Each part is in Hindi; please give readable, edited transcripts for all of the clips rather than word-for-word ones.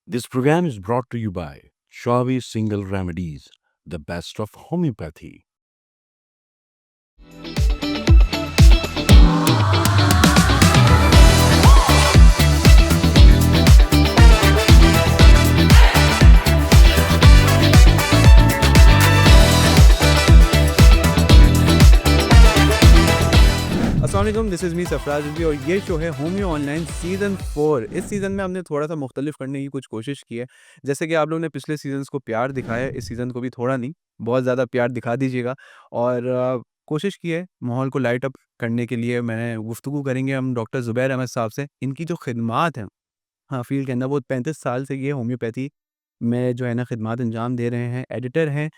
This program is brought to you by Shawi Single Remedies, the best of homeopathy. अस्सलाम वालेकुम, this is me Sarfaraz Rizvi और ये शो है होमियो ऑनलाइन सीज़न 4। इस सीज़न में हमने थोड़ा-सा मुख्तलिफ करने की कुछ कोशिश की है। जैसे कि आप लोगों ने पिछले सीज़न्स को प्यार दिखाया है, इस सीज़न को भी थोड़ा नहीं, बहुत ज़्यादा प्यार दिखा दीजिएगा और कोशिश की है माहौल को लाइट अप करने के लिए मैंने गुफ्तगू करेंगे हम डॉक्टर ज़ुबैर अहमद साहब से। इनकी जो खिदमात हैं हाँ, फ़ील्ड के अंदर वो 35 साल से ये होम्योपैथी में जो है ना खिदमात अंजाम दे रहे हैं। एडिटर हैं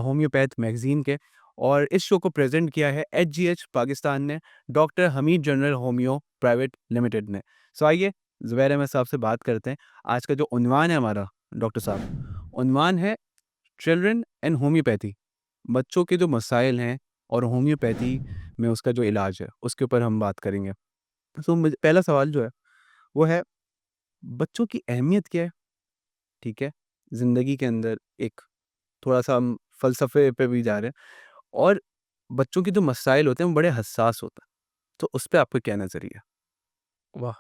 होम्योपैथ मैगज़ीन के और इस शो को प्रेज़ेंट किया है एचजीएच पाकिस्तान ने, doctor Hamid general homeo private limited ने। सो आइए ज़ुबैर अहमद साहब से बात करते हैं। आज का जो उन्वान है हमारा डॉक्टर साहब, उन्वान है चिल्ड्रन एंड होम्योपैथी। बच्चों के जो मसाइल हैं और होम्योपैथी में उसका जो इलाज है, उसके ऊपर हम बात करेंगे। सो मुझे पहला सवाल जो है, वो है बच्चों की अहमियत क्या है? ठीक है? ज़िंदगी के अंदर एक थोड़ा-सा हम फ़लसफ़े पे भी जा रहे हैं और बच्चों के जो मसाइल होते हैं वो बड़े हसास होते हैं। तो उस पे आपका क्या नज़रिया? वाह!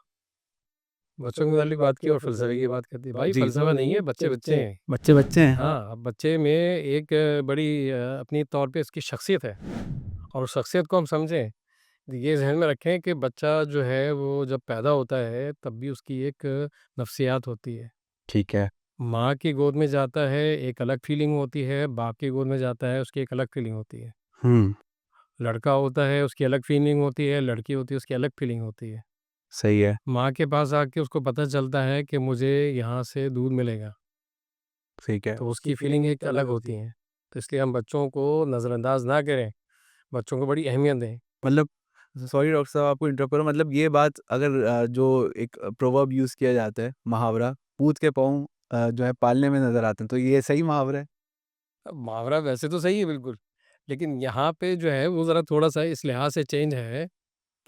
बच्चों के मुताल्लिक़ बात की और फ़लसफ़े की बात कर दी। भाई जी। फ़लसफ़ा नहीं है, बच्चे बच्चे हैं। बच्चे हैं, हाँ। हाँ, अब बच्चे में एक बड़ी अपनी तौर पे इसकी शख़्सियत है और उस शख़्सियत को हम समझें, ये ज़हन में रखें कि बच्चा जो है वो जब पैदा होता है तब भी उसकी एक नफ़सियात होती है। ठीक है। माँ की गोद में जाता है, एक अलग फ़ीलिंग होती है, बाप की गोद में जाता है, उसकी एक अलग फ़ीलिंग होती है। हुँ, लड़का होता है, उसकी अलग फ़ीलिंग होती है, लड़की होती है, उसकी अलग फ़ीलिंग होती है। सही है, माँ के पास आके उसको पता चलता है कि मुझे यहाँ से दूध मिलेगा, ठीक है। तो उसकी फीलिंग एक अलग होती है। तो इसलिए हम बच्चों को नज़रअंदाज ना करें, बच्चों को बड़ी अहमियत दें। मतलब सॉरी डॉक्टर साहब आपको इंटरप्ट कर रहा हूँ मतलब ये बात अगर जो एक प्रोवर्ब यूज़ किया जाता है, मुहावरा, "पूत के पाँव जो है पालने में नज़र आते हैं।" तो ये सही मुहावरा है? अब मुहावरा वैसे तो सही है बिल्कुल, लेकिन यहाँ पे जो है वो ज़रा थोड़ा-सा इस लिहाज से चेंज है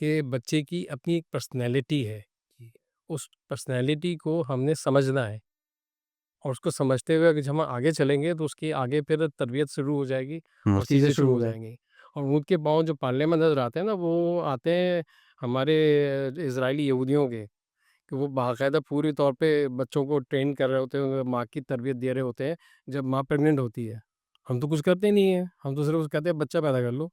कि बच्चे की अपनी एक पर्सनैलिटी है। जी। उस पर्सनैलिटी को हमने समझना है और उसको समझते हुए अगर जब हम आगे चलेंगे तो उसकी आगे फिर तरबियत शुरू हो जाएगी और चीज़ें चीज़ें शुरू शुरू हो हो जाए। जाएँगी। और ऊँट के पाँव जो पालने में नज़र आते हैं ना, वो आते हैं हमारे इज़राइली यहूदियों के। कि वो बाकायदा पूरी तौर पे बच्चों को ट्रेन कर रहे होते हैं, माँ की तरबियत दे रहे होते हैं, जब माँ प्रेग्नेंट होती है। हम तो कुछ करते नहीं हैं, हम तो सिर्फ़ उसको कहते हैं बच्चा पैदा कर लो,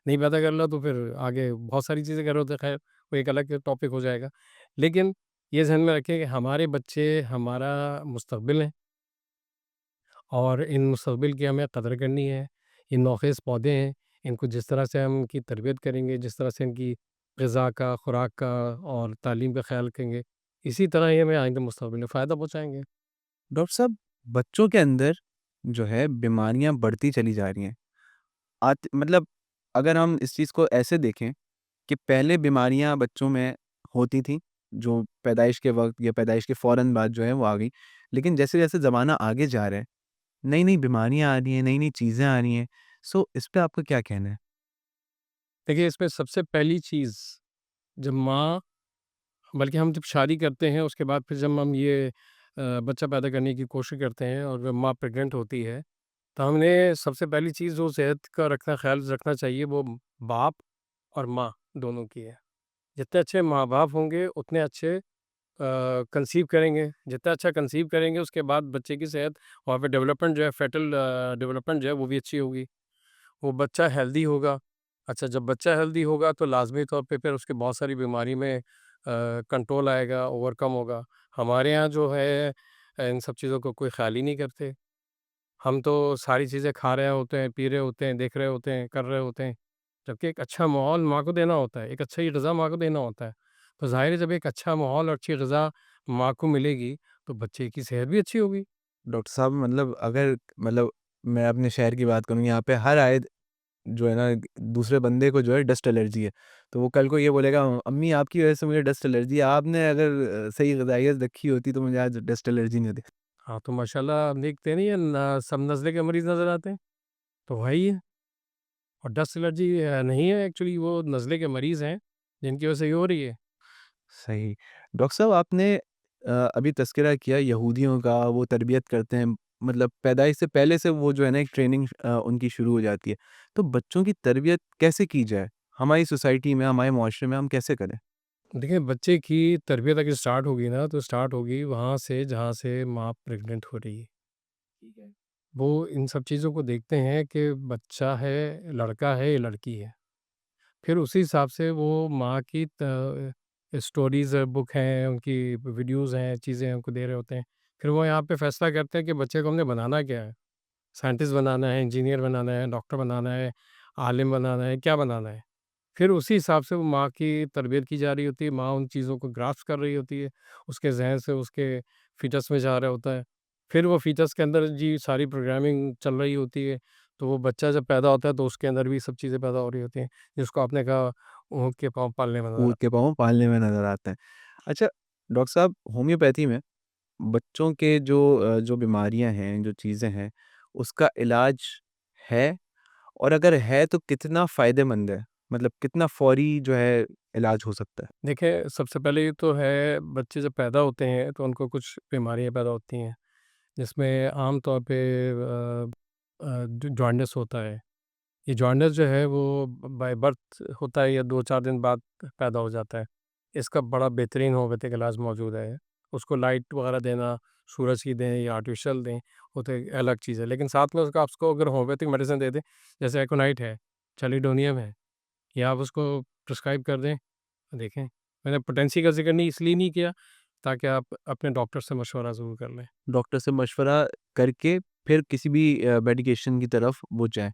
नहीं पैदा कर ला तो फिर आगे बहुत सारी चीज़ें कर रहे होते हैं, खैर वो एक अलग टॉपिक हो जाएगा। लेकिन ये ज़हन में रखें कि हमारे बच्चे हमारा मुस्तक़बिल हैं और इन मुस्तक़बिल की हमें कदर करनी है। ये नौख़ेज़ पौधे हैं, इनको जिस तरह से हम इनकी तरबियत करेंगे, जिस तरह से इनकी ग़िज़ा का, खुराक का और तालीम का ख़्याल रखेंगे, इसी तरह ये हमें आइंदा मुस्तक़बिल में फ़ायदा पहुँचाएँगे। डॉक्टर साहब, बच्चों के अंदर जो है बीमारियाँ बढ़ती चली जा रही हैं। मतलब अगर हम इस चीज़ को ऐसे देखें कि पहले बीमारियाँ बच्चों में होती थीं, जो पैदाइश के वक़्त या पैदाइश के फ़ौरन बाद जो है वो आ गई। लेकिन जैसे-जैसे ज़माना आगे जा रहा है, नई-नई बीमारियाँ आ रही हैं, नई-नई चीज़ें आ रही हैं। सो इस पे आपका क्या कहना है? देखिए, इसमें सबसे पहली चीज़ जब माँ बल्कि हम जब शादी करते हैं, उसके बाद फिर जब हम ये बच्चा पैदा करने की कोशिश करते हैं और जब माँ प्रेग्नेंट होती है, तो हमने सबसे पहली चीज़ जो सेहत का ख़्याल रखना चाहिए, वो बाप और माँ दोनों की है। जितने अच्छे माँ-बाप होंगे, उतने अच्छे कंसीव करेंगे, जितना अच्छा कंसीव करेंगे उसके बाद बच्चे की सेहत और फिर डेवलपमेंट जो है फेटल डेवलपमेंट जो है वो भी अच्छी होगी। वो बच्चा हेल्दी होगा। अच्छा, जब बच्चा हेल्दी होगा तो लाज़मी तौर पे फिर उसकी बहुत सारी बीमारी में कंट्रोल आएगा, ओवरकम होगा। हमारे यहाँ जो है इन सब चीज़ों को कोई ख़्याल ही नहीं करते। हम तो सारी चीज़ें खा रहे होते हैं, पी रहे होते हैं, देख रहे होते हैं, कर रहे होते हैं। जबकि एक अच्छा माहौल माँ को देना होता है, एक अच्छी ग़िज़ा माँ को देना होता है। तो ज़ाहिर है जब एक अच्छा माहौल और अच्छी ग़िज़ा माँ को मिलेगी, तो बच्चे की सेहत भी अच्छी होगी। डॉक्टर साहब मतलब अगर मतलब मैं अपने शहर की बात करूँ, यहाँ पे हर आए जो है ना दूसरे बंदे को जो है डस्ट एलर्जी है। तो वो कल को ये बोलेगा अम्मी आपकी वज़ह से मुझे डस्ट एलर्जी है। आपने अगर सही ग़िज़ाइयत रखी होती तो मुझे आज डस्ट एलर्जी नहीं होती। हाँ, तो माशाल्लाह आप देखते नहीं है न सब नज़ले के मरीज़ नज़र आते हैं, तो वही है। और डस्ट एलर्जी नहीं है एक्चुअली, वो नज़ले के मरीज़ हैं, जिनकी वजह से ये हो रही है। सही। डॉक्टर साहब आपने अभी तज़किरा किया यहूदियों का, वो तरबियत करते हैं, मतलब पैदाइश से पहले से वो जो है ना एक ट्रेनिंग उनकी शुरू हो जाती है। तो बच्चों की तरबियत कैसे की जाए? हमारी सोसाइटी में, हमारे मुआशरे में हम कैसे करें? देखिए, बच्चे की तरबियत अगर स्टार्ट होगी ना, तो स्टार्ट होगी वहाँ से जहाँ से माँ प्रेग्नेंट हो रही है। ठीक है। वो इन सब चीज़ों को देखते हैं कि बच्चा है, लड़का है या लड़की है। फिर उसी हिसाब से वो माँ की स्टोरीज़ बुक हैं, उनकी वीडियोज़ हैं, चीज़ें उनको दे रहे होते हैं। फिर वो यहाँ पे फैसला करते हैं कि बच्चे को हमने बनाना क्या है? साइंटिस्ट बनाना है, इंजीनियर बनाना है, डॉक्टर बनाना है, आलिम बनाना है, क्या बनाना है? फिर उसी हिसाब से वो माँ की तरबियत की जा रही होती है, माँ उन चीज़ों को ग्रास्प कर रही होती है, उसके ज़हन से उसके फ़ीटस में जा रहा होता है। फिर वो फ़ीटस के अंदर जी सारी प्रोग्रामिंग चल रही होती है, तो वो बच्चा जब पैदा होता है तो उसके अंदर भी सब चीज़ें पैदा हो रही होती हैं, जिसको आपने कहा ऊँट के पाँव पालने में नज़र ऊँट के पाँव पालने में नज़र आते हैं। अच्छा, डॉक्टर साहब, होम्योपैथी में बच्चों के जो बीमारियाँ हैं, जो चीज़ें हैं, उसका इलाज है? और अगर है तो कितना फ़ायदेमंद है? मतलब कितना फ़ौरी जो है इलाज हो सकता है? देखिए, सबसे पहले ये तो है बच्चे जब पैदा होते हैं तो उनको कुछ बीमारियाँ पैदा होती हैं, जिसमें आम तौर पे जो जॉन्डिस होता है। ये जॉन्डिस जो है वो बाय बर्थ होता है या 2-4 दिन बाद पैदा हो जाता है। इसका बड़ा बेहतरीन होम्योपैथिक इलाज मौजूद है। उसको लाइट वगैरह देना, सूरज की दें या आर्टिफ़िशियल दें, वो तो एक अलग चीज़ है। लेकिन साथ में उसका आपको अगर होम्योपैथिक मेडिसिन दे दें, जैसे एकोनाइट है, चलिडोनियम है, या आप उसको प्रिस्क्राइब कर दें, देखें, मैंने पोटेंसी का ज़िक्र नहीं इसलिए नहीं किया ताकि आप अपने डॉक्टर से मशवरा ज़रूर कर लें। डॉक्टर से मशवरा करके फिर किसी भी मेडिकेशन की तरफ वो जाएँ।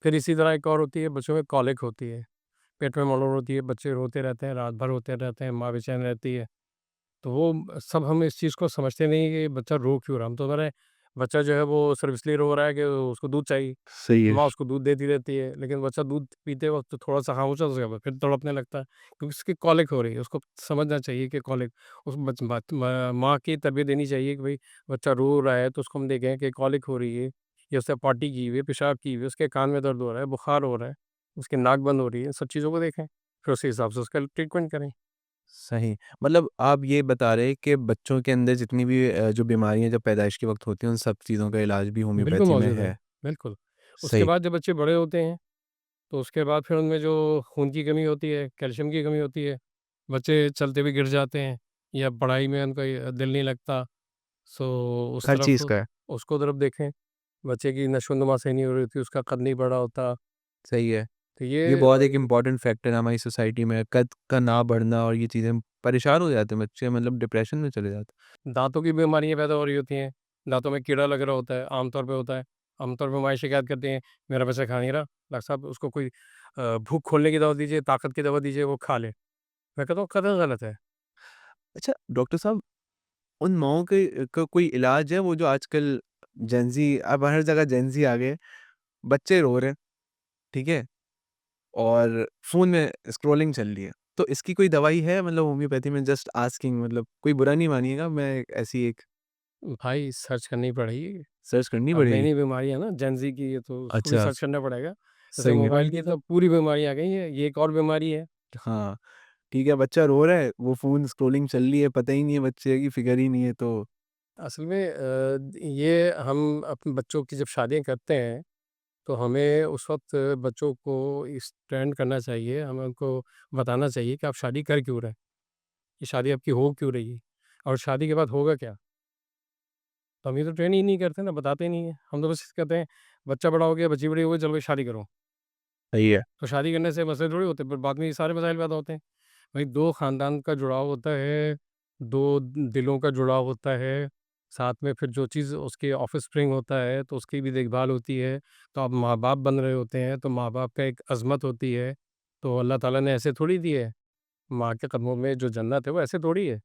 फिर इसी तरह एक और होती है, बच्चों में कॉलिक होती है, पेट में मड़ोड़ होती है, बच्चे रोते रहते हैं, रात भर रोते रहते हैं, माँ बेचैन रहती है। तो वो सब हम इस चीज़ को समझते नहीं कि बच्चा रो क्यों रहा है। हम तो कह रहे हैं बच्चा जो है वो सिर्फ़ इसलिए रो रहा है कि उसको दूध चाहिए। सही तो है। माँ उसको दूध देती रहती है, लेकिन बच्चा दूध पीते वक़्त तो थोड़ा-सा खामोश हो उसके बाद फिर तड़पने लगता है, क्योंकि उसकी कॉलिक हो रही है। उसको समझना चाहिए कि कॉलिक उस बच बात म माँ की तरबियत देनी चाहिए कि भई बच्चा रो रहा है तो उसको हम देखें कि कॉलिक हो रही है या उसने पॉटी की हुई है, पेशाब की हुई है, उसके कान में दर्द हो रहा है, बुखार हो रहा है, उसकी नाक बंद हो रही है, इन सब चीज़ों को देखें। फिर उसी हिसाब से उसका ट्रीटमेंट करें। सही। मतलब आप ये बता रहे हैं कि बच्चों के अंदर जितनी भी जो बीमारियाँ जब पैदाइश के वक़्त होती हैं, उन सब चीज़ों का इलाज भी बिल्कुल होम्योपैथी में मौजूद है, है। बिल्कुल। उसके सही। बाद जब बच्चे बड़े होते हैं, तो उसके बाद फिर उनमें जो खून की कमी होती है, कैल्शियम की कमी होती है, बच्चे चलते हुए गिर जाते हैं या पढ़ाई में उनका दिल नहीं लगता, सो उस हर चीज़ तरफ का है। उसको तरफ देखें। बच्चे की नशो-नुमा सही नहीं हो रही होती, उसका कद नहीं बढ़ा होता, सही है। तो ये ये बहुत एक इम्पोर्टेंट फैक्टर है हमारी सोसाइटी में, कद का ना बढ़ना और ये चीज़ें परेशान हो जाते हैं बच्चे, मतलब डिप्रेशन में चले जाते हैं। दाँतों की बीमारियाँ पैदा हो रही होती हैं, दाँतों में कीड़ा लग रहा होता है, आमतौर पे होता है। आमतौर पे हमारी शिकायत करते हैं, मेरा बच्चा खा नहीं रहा, डॉक्टर साहब उसको कोई भूख खोलने की दवा दीजिए, ताकत की दवा दीजिए, वो खा ले। मैं कहता हूँ कतई गलत है। अच्छा, डॉक्टर साहब, उन माँओं के का कोई इलाज है वो जो आजकल जेन ज़ी, अब हर जगह जेन ज़ी आ गए हैं, बच्चे रो रहे हैं, ठीक है? और फ़ोन में स्क्रॉलिंग चल रही है। तो इसकी कोई दवाई है, मतलब होम्योपैथी में? जस्ट आस्किंग, मतलब कोई बुरा नहीं मानिएगा, मैं ऐसी एक भाई सर्च करनी पड़ेगी। सर्च करनी अब पड़ेगी। नई-नई बीमारी है ना जेन ज़ी की, ये तो उसको भी अच्छा, सर्च करना पड़ेगा। जैसे सही है। मोबाइल की तो पूरी बीमारी आ गई है, ये एक और बीमारी है। हाँ, ठीक है, बच्चा रो रहा है, वो फ़ोन स्क्रॉलिंग चल रही है, पता ही नहीं है बच्चे की फ़िक्र ही नहीं है, तो असल में ये हम अपने बच्चों की जब शादियाँ करते हैं, तो हमें उस वक़्त बच्चों को इस ट्रेंड करना चाहिए, हमें उनको बताना चाहिए कि आप शादी कर क्यों रहे हैं? ये शादी आपकी हो क्यों रही है? और शादी के बाद होगा क्या? तो हम ये तो ट्रेन ही नहीं करते ना, बताते ही नहीं हैं। हम तो बस कहते हैं, बच्चा बड़ा हो गया, बच्ची बड़ी हो गई, चलो भाई शादी करो। सही है। तो शादी करने से मसले थोड़ी होते, फिर बाद में ये सारे मसाइल पैदा होते हैं। भाई 2 ख़ानदान का जुड़ाव होता है, 2 दिलों का जुड़ाव होता है, साथ में फिर जो चीज़ उसके ऑफ़स्प्रिंग होता है, तो उसकी भी देखभाल होती है। तो आप माँ-बाप बन रहे होते हैं, तो माँ-बाप का एक अज़मत होती है। तो अल्लाह ताला ने ऐसे थोड़ी दी है, माँ के कदमों में जो जन्नत है, वो ऐसे थोड़ी है।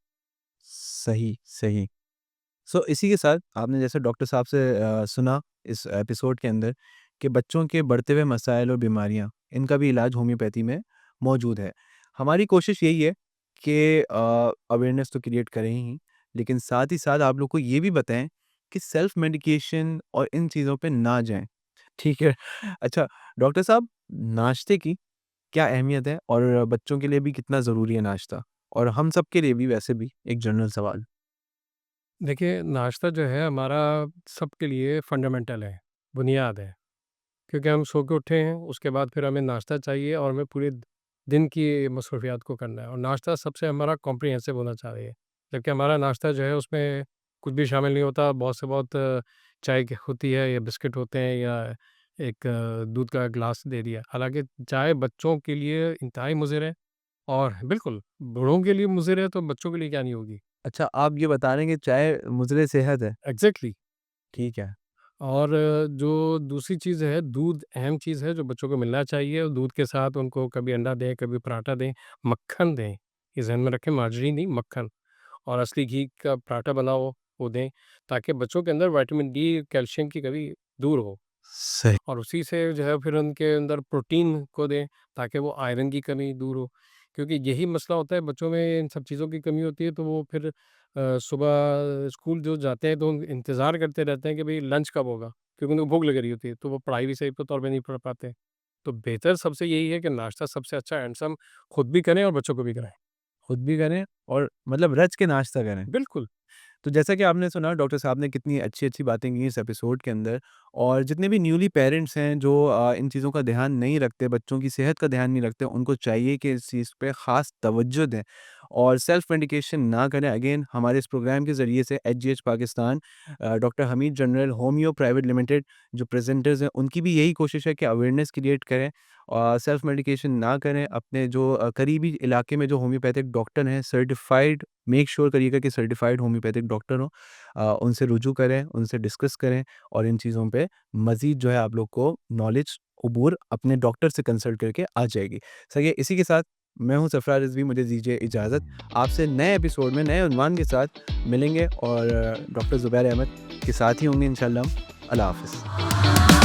सही, सही। सो इसी के साथ आपने जैसे डॉक्टर साहब से सुना इस एपिसोड के अंदर कि बच्चों के बढ़ते हुए मसाइल और बीमारियाँ, इनका भी इलाज होम्योपैथी में मौजूद है। हमारी कोशिश यही है कि अवेयरनेस तो क्रिएट करें ही, लेकिन साथ ही साथ आप लोग को ये भी बताएँ कि सेल्फ मेडिकेशन और इन चीज़ों पे ना जाएँ, ठीक है? अच्छा, डॉक्टर साहब, नाश्ते की क्या अहमियत है और बच्चों के लिए भी कितना ज़रूरी है नाश्ता? और हम सब के लिए भी, वैसे भी एक जनरल सवाल। देखिए, नाश्ता जो है हमारा सबके लिए फंडामेंटल है, बुनियाद है। क्योंकि हम सो के उठे हैं, उसके बाद फिर हमें नाश्ता चाहिए और हमें पूरे दिन की मसरूफियात को करना है और नाश्ता सबसे हमारा कॉम्प्रिहेंसिव होना चाहिए। जबकि हमारा नाश्ता जो है उसमें कुछ भी शामिल नहीं होता, बहुत से बहुत चाय क होती है या बिस्किट होते हैं या एक दूध का ग्लास दे दिया। हालाँकि चाय बच्चों के लिए इंतहाई मुज़िर है और बिल्कुल, बूढ़ों के लिए मुज़िर है तो बच्चों के लिए क्या नहीं होगी। अच्छा, आप ये बता रहे हैं कि चाय मुज़रे सेहत है। एग्ज़ैक्टली। ठीक है। और जो दूसरी चीज़ है, दूध अहम चीज़ है जो बच्चों को मिलना चाहिए और दूध के साथ उनको कभी अंडा दें, कभी पराठा दें, मक्खन दें। ये ज़हन में रखें, मार्जरी नहीं, मक्खन। और असली घी का पराठा बना हो, वो दें, ताकि बच्चों के अंदर विटामिन डी, कैल्शियम की कमी दूर हो। सही। और उसी से जो है फिर उनके अंदर प्रोटीन को दें, ताकि वो आयरन की कमी दूर हो। क्योंकि यही मसला होता है बच्चों में, इन सब चीज़ों की कमी होती है, तो वो फिर सुबह स्कूल जो जाते हैं तो इंतज़ार करते रहते हैं कि भई लंच कब होगा? क्योंकि उनको भूख लग रही होती है, तो वो पढ़ाई भी सही पे तौर पे नहीं पढ़ पाते। तो बेहतर सबसे यही है कि नाश्ता सबसे अच्छा हैंडसम खुद भी करें और बच्चों को भी कराएँ। खुद भी करें और मतलब रच के नाश्ता करें। बिल्कुल। तो जैसा कि आपने सुना डॉक्टर साहब ने कितनी अच्छी-अच्छी बातें की इस एपिसोड के अंदर और जितने भी न्यूली पेरेंट्स हैं जो इन चीज़ों का ध्यान नहीं रखते, बच्चों की सेहत का ध्यान नहीं रखते, उनको चाहिए कि इस चीज़ पे ख़ास तवज्जो दें और सेल्फ मेडिकेशन ना करें। अगेन हमारे इस प्रोग्राम के ज़रिए से HGH Pakistan doctor Hamid general homeo private limited जो प्रेज़ेंटर्स हैं, उनकी भी यही कोशिश है कि अवेयरनेस क्रिएट करें और सेल्फ मेडिकेशन ना करें। अपने जो करीबी इलाके में जो होम्योपैथिक डॉक्टर हैं सर्टिफ़ाइड मेक श्योर करिएगा कि सर्टिफ़ाइड होम्योपैथिक डॉक्टर हों। उनसे रुजू करें, उनसे डिस्कस करें और इन चीज़ों पे मज़ीद जो है आप लोग को नॉलेज अबूर अपने डॉक्टर से कंसल्ट करके आ जाएगी। सही है, इसी के साथ मैं हूँ सफ़रार रिज़वी, मुझे दीजिए इजाज़त। आपसे नए एपिसोड में नए उन्वान के साथ मिलेंगे और डॉक्टर ज़ुबैर अहमद के साथ ही होंगे इंशाअल्लाह। अल्लाह हाफ़िज़।